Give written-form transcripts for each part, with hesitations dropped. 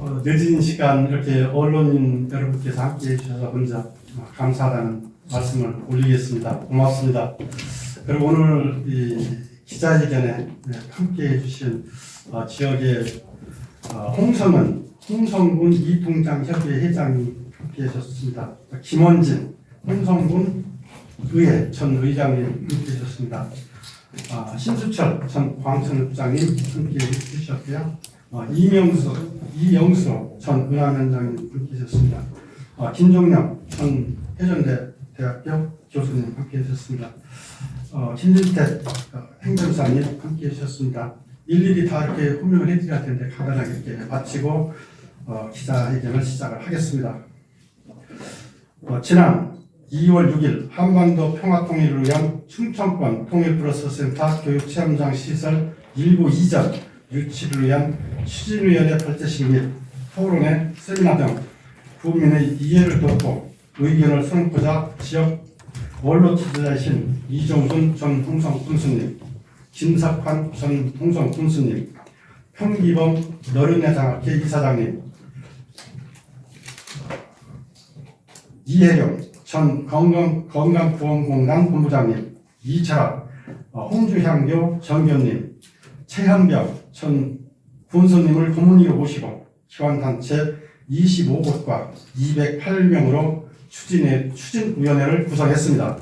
늦은 시간 이렇게 언론인 여러분께서 함께 해주셔서 먼저 감사하다는 말씀을 올리겠습니다. 고맙습니다. 그리고 오늘 이 기자회견에 함께 해주신 지역의 홍성군 이통장협의회 회장이 함께 해주셨습니다. 김원진 홍성군 의회 전 의장님 함께 해주셨습니다. 신수철 전 광천읍장님 함께 해주셨고요. 이영수 전 은하위원장님 함께 해주셨습니다. 김종혁 전 해전대학교 교수님 함께 해주셨습니다. 김진택 행정사님 함께 해주셨습니다. 일일이 다 이렇게 호명을 해드려야 되는데 간단하게 이렇게 마치고 기자회견을 시작을 하겠습니다. 지난 2월 6일 한반도 평화통일을 위한 충청권 통일프로세스센터 교육체험장 시설 일부 이전 유치를 위한 추진위원회 발제식 및 토론회, 세미나 등 국민의 이해를 돕고 의견을 수렴하고자 지역 원로 지도자이신 이종순 전 홍성군수님, 김석환 전 홍성군수님, 평기범 너른여장학회 이사장님, 이혜경 전 건강보험공단 본부장님, 이철학 홍주향교 정교님, 최현병 전 군수님을 고문위로 모시고 기관단체 25곳과 208명으로 추진위원회를 구성했습니다.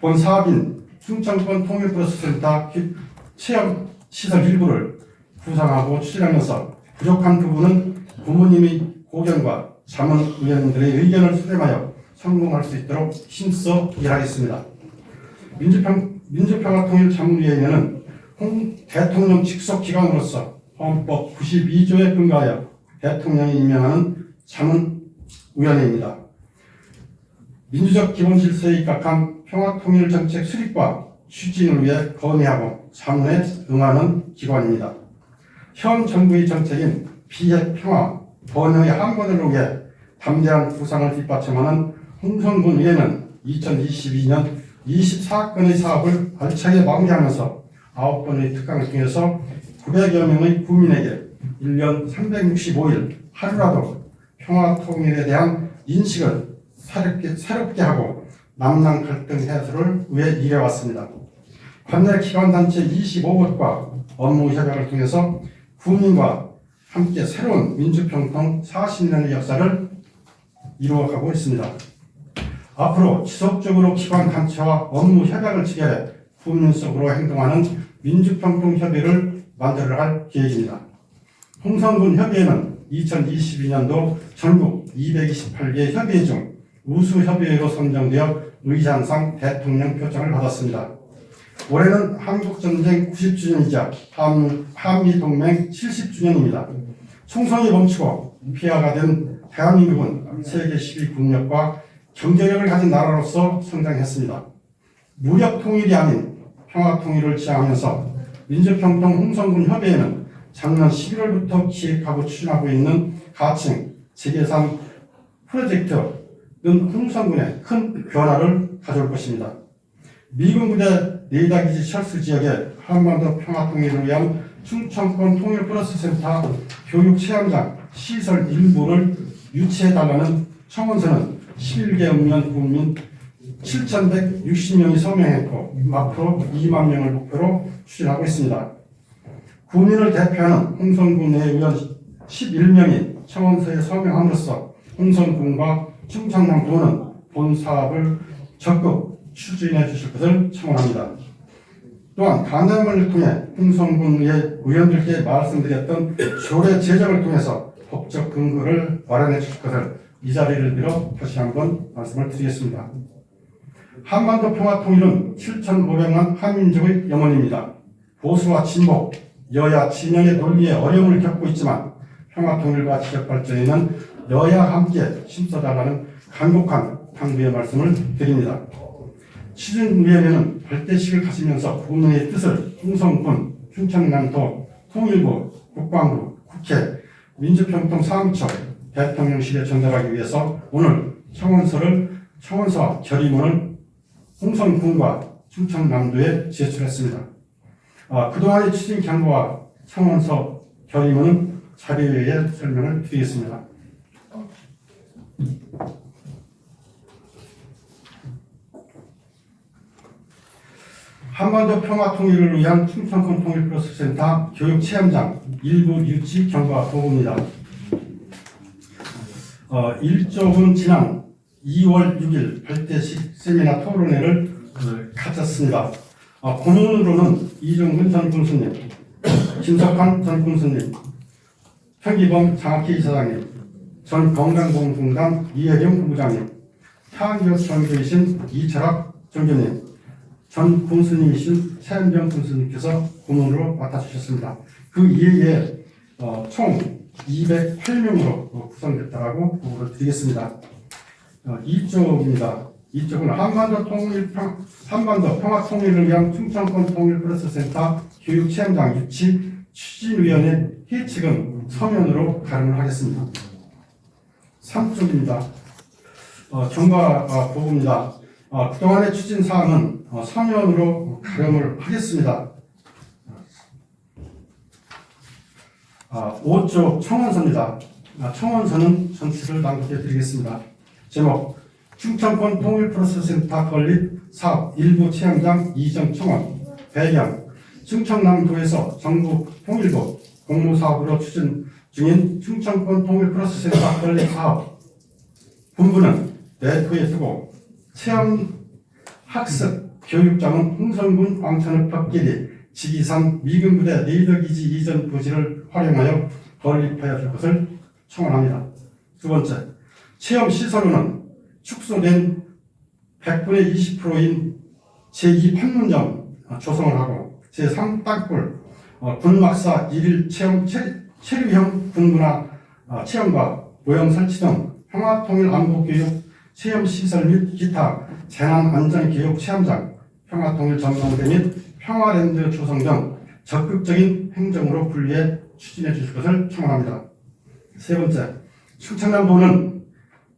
본 사업인 충청권 통일프로세스센터 체험시설 일부를 구성하고 추진하면서 부족한 부분은 부모님의 고견과 자문위원들의 의견을 수렴하여 성공할 수 있도록 힘써 일하겠습니다. 민주평화통일자문위원회는 대통령 직속 기관으로서 헌법 92조에 근거하여 대통령이 임명하는 자문위원회입니다. 민주적 기본질서에 입각한 평화통일정책 수립과 추진을 위해 건의하고 자문에 응하는 기관입니다. 현 정부의 정책인 비핵 평화 번영의 한번을 위해 담대한 구상을 뒷받침하는 홍성군 의회는 2022년 24건의 사업을 알차게 마무리하면서 9건의 특강을 통해서 900여 명의 국민에게 1년 365일 하루라도 평화통일에 대한 인식을 새롭게 하고 남남 갈등 해소를 위해 일해왔습니다. 관내 기관단체 25곳과 업무 협약을 통해서 국민과 함께 새로운 민주평통 40년의 역사를 이루어가고 있습니다. 앞으로 지속적으로 기관단체와 업무 협약을 체결해 국민 속으로 행동하는 민주평통협의회를 만들어 갈 계획입니다. 홍성군 협의회는 2022년도 전국 228개 협의회 중 우수협의회로 선정되어 의장상 대통령 표창을 받았습니다. 올해는 한국전쟁 90주년이자 한미동맹 70주년입니다. 총선이 멈추고 폐하가 된 대한민국은 세계 10위 국력과 경제력을 가진 나라로서 성장했습니다. 무력 통일이 아닌 평화 통일을 지향하면서 민주평통 홍성군 협의회는 작년 11월부터 기획하고 추진하고 있는 가칭 재계산 프로젝트는 홍성군에 큰 변화를 가져올 것입니다. 미군 부대 레이더기지 철수 지역에 한반도 평화 통일을 위한 충청권 통일프로세스센터 교육체험장 시설 일부를 유치해달라는 청원서는 11개 읍면 국민 7,160명이 서명했고 앞으로 2만 명을 목표로 추진하고 있습니다. 국민을 대표하는 홍성군의 의원 11명이 청원서에 서명함으로써 홍성군과 충청남도는 본 사업을 적극 추진해 주실 것을 청원합니다. 또한 간담회를 통해 홍성군의 의원들께 말씀드렸던 조례 제정을 통해서 법적 근거를 마련해 주실 것을 이 자리를 빌어 다시 한번 말씀을 드리겠습니다. 한반도 평화통일은 7,500만 한민족의 영혼입니다. 보수와 진보, 여야 진영의 논리에 어려움을 겪고 있지만 평화통일과 지역발전에는 여야 함께 힘써달라는 간곡한 당부의 말씀을 드립니다. 추진위원회는 발대식을 가지면서 국민의 뜻을 홍성군, 충청남도, 통일부, 국방부, 국회, 민주평통 사무처, 대통령실에 전달하기 위해서 오늘 청원서와 결의문을 홍성군과 충청남도에 제출했습니다. 그동안의 추진 경고와 청원서 결의문은 자료의 설명을 드리겠습니다. 한반도 평화 통일을 위한 충청권 통일프로세스센터 교육체험장 일부 유치 경과 보고입니다. 일족은 지난 2월 6일 발대식 세미나 토론회를 가졌습니다. 고문으로는 이종근 전 군수님, 김석환 전 군수님, 현기범 장학회 이사장님, 전 건강보험공단 이혜경 본부장님, 태안기업 전교이신 이철학 전교님, 전 군수님이신 최현병 군수님께서 고문으로 맡아주셨습니다. 그 이외에 총 208명으로 구성됐다고 보고를 드리겠습니다. 이쪽입니다. 이쪽은 한반도 평화 통일을 위한 충청권 통일프로세스센터 교육체험장 유치 추진위원회 회칙은 서면으로 가름을 하겠습니다. 3쪽입니다. 경과 보고입니다. 그동안의 추진 사항은 서면으로 가름을 하겠습니다. 5쪽 청원서입니다. 청원서는 전체를 낭독해 드리겠습니다. 제목 충청권 통일프로세스센터 건립 사업 일부 체험장 이전 청원. 배경 충청남도에서 전국 통일부 공모사업으로 추진 중인 충청권 통일프로세스센터 건립 사업. 본부는 내토에 두고 체험 학습 교육장은 홍성군 광천읍 덕길이 지기산 미군부대 레이더기지 이전 부지를 활용하여 건립하여 줄 것을 청원합니다. 두 번째, 체험 시설로는 축소된 100분의 20%인 제2 판문점 조성을 하고 제3 땅굴 군막사 1일 체험 체류형 군문화 체험과 모형 설치 등 평화통일 안보교육 체험시설 및 기타 재난안전교육 체험장, 평화통일 전망대 및 평화랜드 조성 등 적극적인 행정으로 분리해 추진해 주실 것을 청원합니다. 세 번째, 충청남도는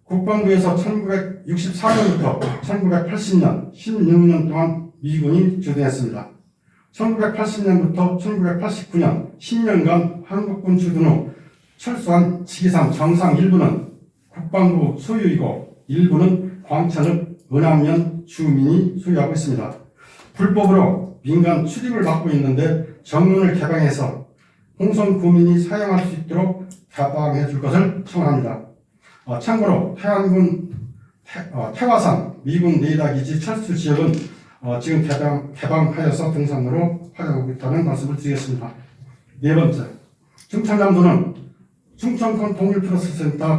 국방부에서 1964년부터 1980년 16년 동안 미군이 주둔했습니다. 1980년부터 1989년 10년간 한국군 주둔 후 철수한 지기산 정상 일부는 국방부 소유이고 일부는 광천읍 은암면 주민이 소유하고 있습니다. 불법으로 민간 출입을 막고 있는데 정문을 개방해서 홍성 구민이 사용할 수 있도록 개방해 줄 것을 청원합니다. 참고로 태화산 미군 레이더기지 철수 지역은 지금 개방하여서 등산로로 활용하고 있다는 말씀을 드리겠습니다. 네 번째, 충청남도는 충청권 통일프로세스센터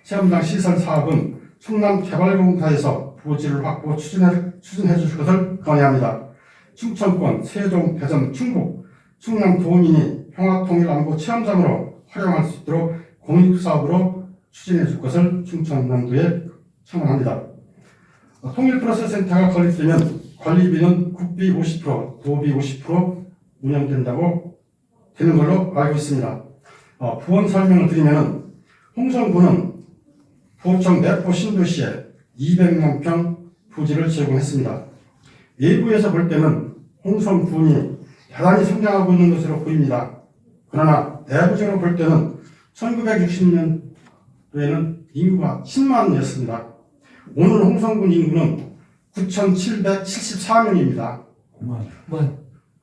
체험장 시설 사업은 충남개발공사에서 부지를 확보 추진해 주실 것을 건의합니다. 충청권, 세종, 대전, 충북, 충남 도민이 평화통일안보 체험장으로 활용할 수 있도록 공익사업으로 추진해 줄 것을 충청남도에 청원합니다. 통일프로세스센터가 건립되면 관리비는 국비 50%, 도비 50% 운영된다고 되는 걸로 알고 있습니다. 부원 설명을 드리면 홍성군은 부청 내포 신도시에 200만 평 부지를 제공했습니다. 외부에서 볼 때는 홍성군이 대단히 성장하고 있는 것으로 보입니다. 그러나 내부적으로 볼 때는 1960년도에는 인구가 10만이었습니다. 오늘 홍성군 인구는 9,774명입니다.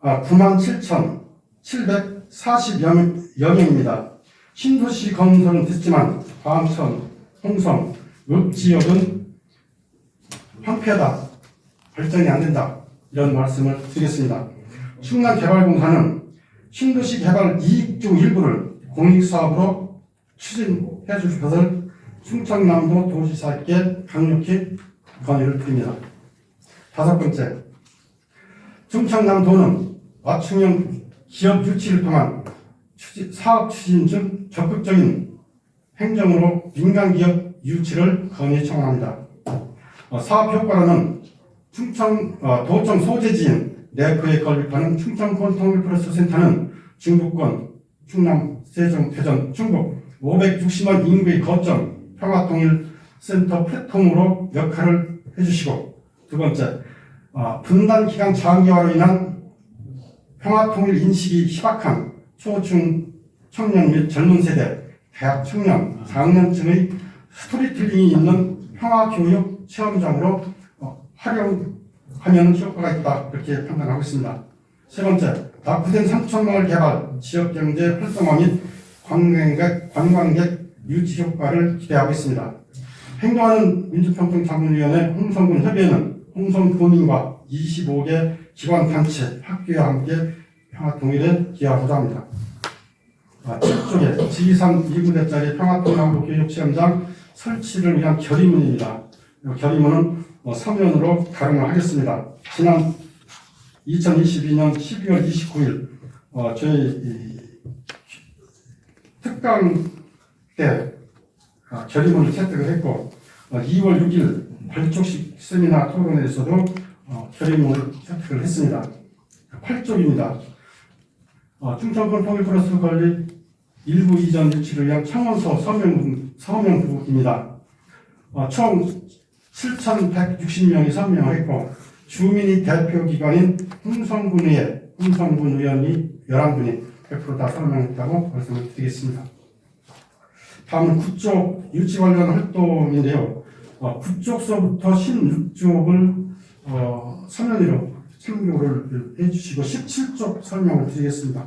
97,740여명입니다. 신도시 건설은 됐지만 광천, 홍성, 읍 지역은 황폐하다, 발전이 안 된다, 이런 말씀을 드리겠습니다. 충남개발공사는 신도시 개발 이익 중 일부를 공익사업으로 추진해 줄 것을 충청남도 도지사께 강력히 건의를 드립니다. 다섯 번째, 충청남도는 맞춤형 기업 유치를 통한 사업 추진 중 적극적인 행정으로 민간기업 유치를 건의 청원합니다. 사업 효과로는 도청 소재지인 내부에 건립하는 충청권 통일프로세스센터는 중부권, 충남, 세종, 대전, 충북 560만 인구의 거점 평화통일센터 플랫폼으로 역할을 해주시고, 두 번째, 분단 기간 장기화로 인한 평화통일 인식이 희박한 초중 청년 및 젊은 세대, 대학 청년, 장년층의 스토리텔링이 있는 평화교육 체험장으로 활용하면 효과가 있다, 이렇게 판단하고 있습니다. 세 번째, 낙후된 삼천마을 개발, 지역경제 활성화 및 관광객 유치 효과를 기대하고 있습니다. 행동하는 민주평등자문위원회 홍성군 협의회는 홍성 도민과 25개 기관단체, 학교와 함께 평화통일에 기여하고자 합니다. 7쪽에 지리산 2구대짜리 평화통합 교육체험장 설치를 위한 결의문입니다. 결의문은 서면으로 가름을 하겠습니다. 지난 2022년 12월 29일 저희 특강 때 결의문을 채택을 했고 2월 6일 발족식 세미나 토론회에서도 결의문을 채택을 했습니다. 8쪽입니다. 충청권 통일 플러스 건립 일부 이전 유치를 위한 청원서 서명부입니다. 총 7,160명이 서명을 했고 주민이 대표기관인 홍성군의회, 홍성군 의원이 11분이 100% 다 서명했다고 말씀을 드리겠습니다. 다음은 9쪽 유치 관련 활동인데요. 9쪽서부터 16쪽을 서면으로 참고를 해주시고 17쪽 설명을 드리겠습니다.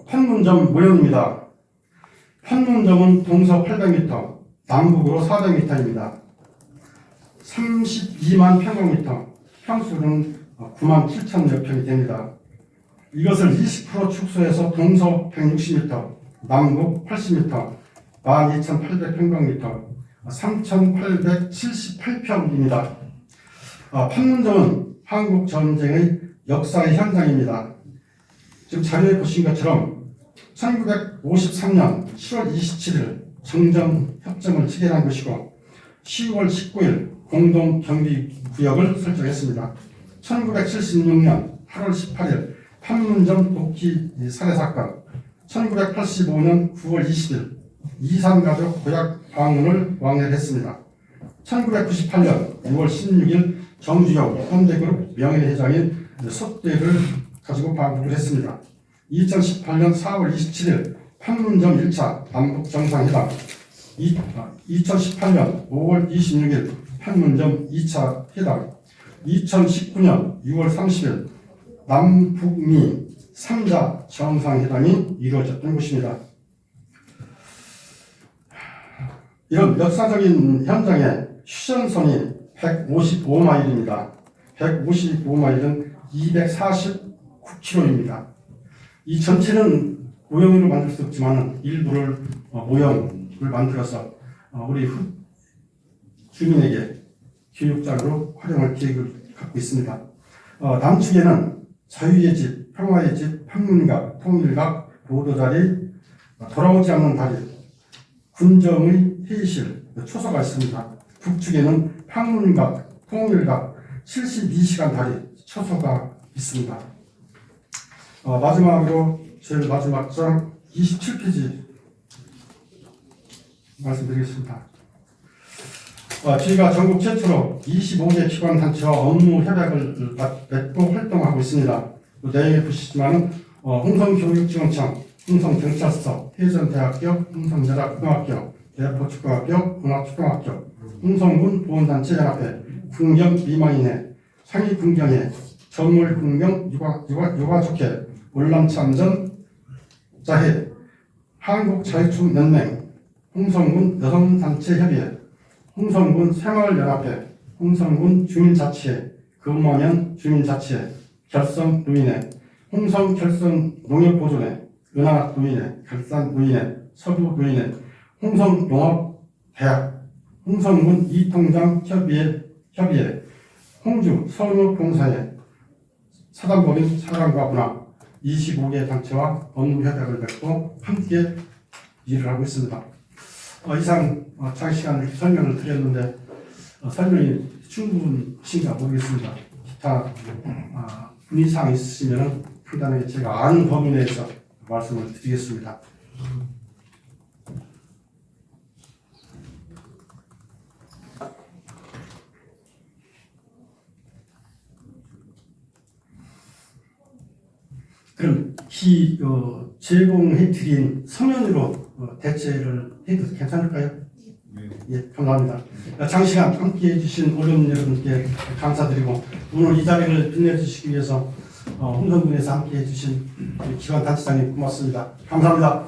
판문점 모형입니다. 판문점은 동서 800m, 남북으로 400m입니다. 32만 평방미터, 평수는 9만 7천여 평이 됩니다. 이것을 20% 축소해서 동서 160m, 남북 80m, 12,800평방미터, 3,878평입니다. 판문점은 한국 전쟁의 역사의 현장입니다. 지금 자료에 보신 것처럼 1953년 10월 27일 정전협정을 체결한 것이고 10월 19일 공동경비구역을 설정했습니다. 1976년 8월 18일 판문점 도끼 살해사건, 1985년 9월 20일 이산가족 고향 방문을 왕래했습니다. 1998년 6월 16일 정주영 현대그룹 명예회장인 석대를 가지고 방북을 했습니다. 2018년 4월 27일 판문점 1차 남북정상회담, 2018년 5월 26일 판문점 2차 회담, 2019년 6월 30일 남북미 3자 정상회담이 이루어졌던 것입니다. 이런 역사적인 현장에 휴전선이 155마일입니다. 155마일은 249km입니다. 이 전체는 모형으로 만들 수 없지만 일부를 모형을 만들어서 우리 주민에게 교육장으로 활용할 계획을 갖고 있습니다. 남측에는 자유의 집, 평화의 집, 판문각, 통일각, 보도자리, 돌아오지 않는 다리, 군정의 회의실, 초소가 있습니다. 북측에는 판문각, 통일각, 72시간 다리, 초소가 있습니다. 마지막으로 제일 마지막 장 27페이지 말씀드리겠습니다. 저희가 전국 최초로 25개 기관단체와 업무 협약을 맺고 활동하고 있습니다. 내용에 보시지만 홍성교육지원청, 홍성경찰서, 해전대학교, 홍성여자고등학교, 대포축구학교, 문화축구학교, 홍성군 보훈단체 연합회, 군경 미망인회, 상위군경회, 전물군경 유가족회, 월남참전 자회, 한국자유축연맹, 홍성군 여성단체협의회, 홍성군 새마을연합회, 홍성군 주민자치회, 금마면 주민자치회, 결성노인회, 홍성결성농협보존회, 은하노인회, 결산노인회, 서부노인회, 홍성농업대학, 홍성군 이통장 협의회, 홍주 서울봉사회, 사단법인 사랑과 문화 25개 단체와 업무협약을 맺고 함께 일을 하고 있습니다. 이상 장시간 이렇게 설명을 드렸는데 설명이 충분하신가 모르겠습니다. 기타 문의사항 있으시면 간단하게 제가 아는 범위 내에서 말씀을 드리겠습니다. 그럼 제공해드린 서면으로 대체를 해도 괜찮을까요? 예, 감사합니다. 장시간 함께해 주신 언론 여러분께 감사드리고 오늘 이 자리를 빛내주시기 위해서 홍성군에서 함께해 주신 기관단체장님 고맙습니다. 감사합니다.